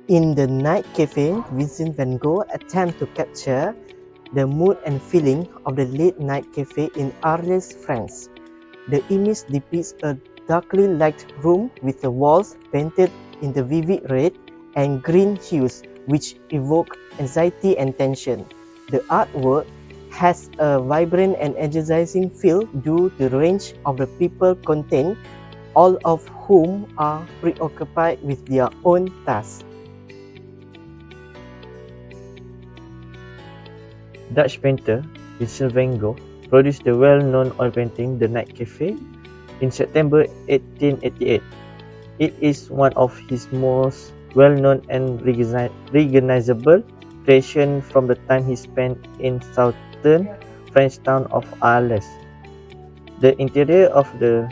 In the night cafe, Vincent Van Gogh attempts to capture the mood and feeling of the late night cafe in Arles, France. The image depicts a darkly lighted room with the walls painted in the vivid red and green hues, which evoke anxiety and tension. The artwork has a vibrant and energizing feel due to the range of the people contained, all of whom are preoccupied with their own tasks. Dutch painter Vincent Van Gogh produced the well-known oil painting The Night Café in September 1888. It is one of his most well-known and recognizable creations from the time he spent in southern French town of Arles. The interior of the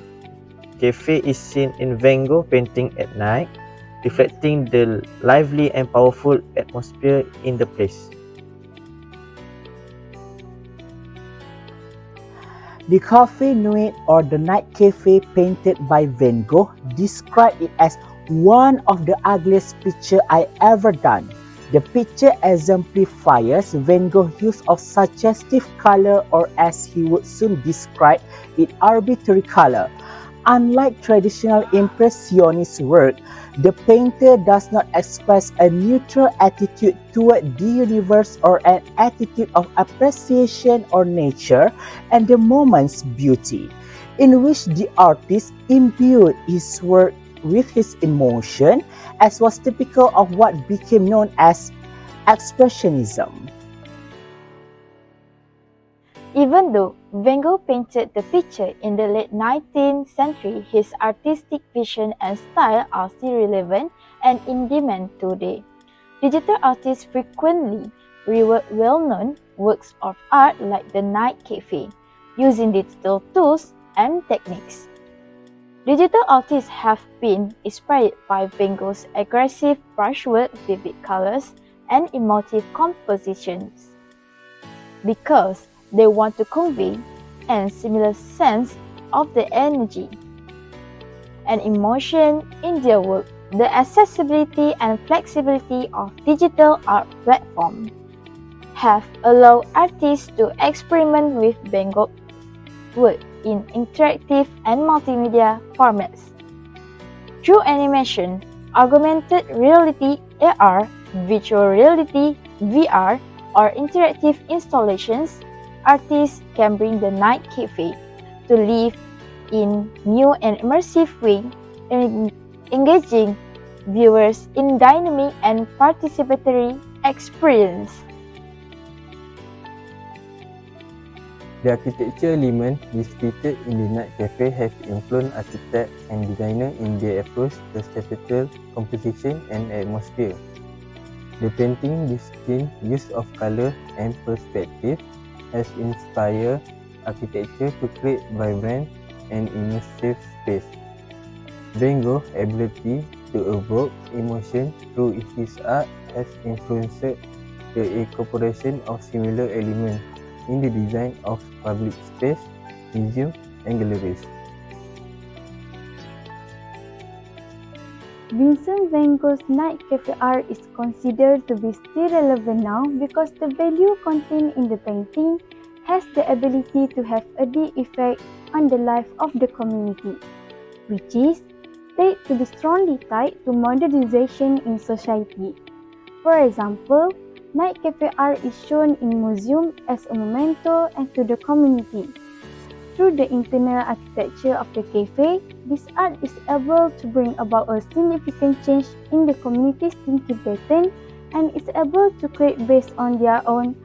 cafe is seen in Van Gogh painting at night, reflecting the lively and powerful atmosphere in the place. The Café Nuit or the Night Cafe painted by Van Gogh described it as one of the ugliest pictures I ever done. The picture exemplifies Van Gogh's use of suggestive color, or as he would soon describe it, arbitrary color. Unlike traditional Impressionist work, the painter does not express a neutral attitude toward the universe or an attitude of appreciation or nature and the moment's beauty, in which the artist imbued his work with his emotion, as was typical of what became known as Expressionism. Even though Van Gogh painted the picture in the late 19th century, his artistic vision and style are still relevant and in demand today. Digital artists frequently rework well-known works of art like The Night Cafe, using digital tools and techniques. Digital artists have been inspired by Van Gogh's aggressive brushwork, vivid colors, and emotive compositions because they want to convey a similar sense of the energy and emotion in their work. The accessibility and flexibility of digital art platforms have allowed artists to experiment with Van Gogh's work in interactive and multimedia formats. Through animation, augmented reality (AR), virtual reality (VR), or interactive installations, artists can bring the night cafe to live in new and immersive way, engaging viewers in dynamic and participatory experience. The architecture elements depicted in the night cafe have influenced architects and designers in their approach to spatial composition and atmosphere. The painting distinct use of color and perspective has inspired architecture to create vibrant and immersive space. Van Gogh's ability to evoke emotion through his art has influenced the incorporation of similar elements in the design of public space, museums, and galleries. Vincent Van Gogh's night cafe art is considered to be still relevant now because the value contained in the painting has the ability to have a deep effect on the life of the community, which is said to be strongly tied to modernization in society. For example, night cafe art is shown in museums as a memento and to the community. Through the internal architecture of the cafe, this art is able to bring about a significant change in the community's thinking pattern and is able to create based on their own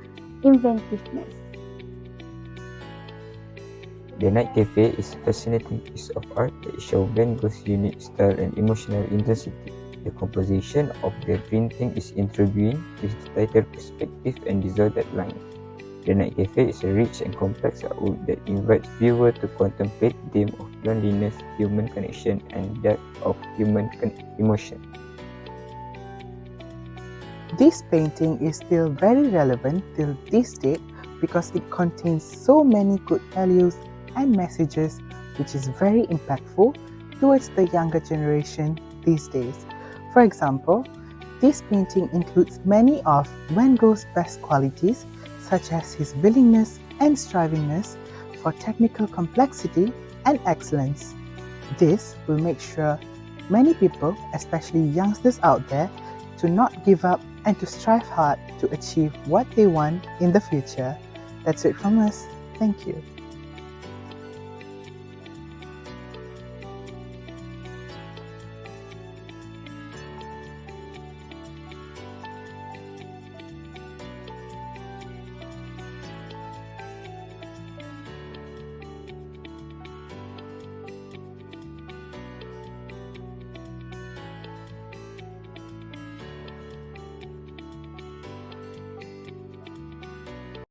inventiveness. The Night Cafe is a fascinating piece of art that shows Van Gogh's unique style and emotional intensity. The composition of the painting is intriguing with tighter perspective and disordered lines. The Night Cafe is a rich and complex artwork that invites viewers to contemplate the theme of loneliness, human connection, and depth of human emotion. This painting is still very relevant till this date because it contains so many good values and messages, which is very impactful towards the younger generation these days. For example, This painting includes many of Van Gogh's best qualities, such as his willingness and strivingness for technical complexity and excellence. This will make sure many people, especially youngsters out there, to not give up and to strive hard to achieve what they want in the future. That's it from us. Thank you.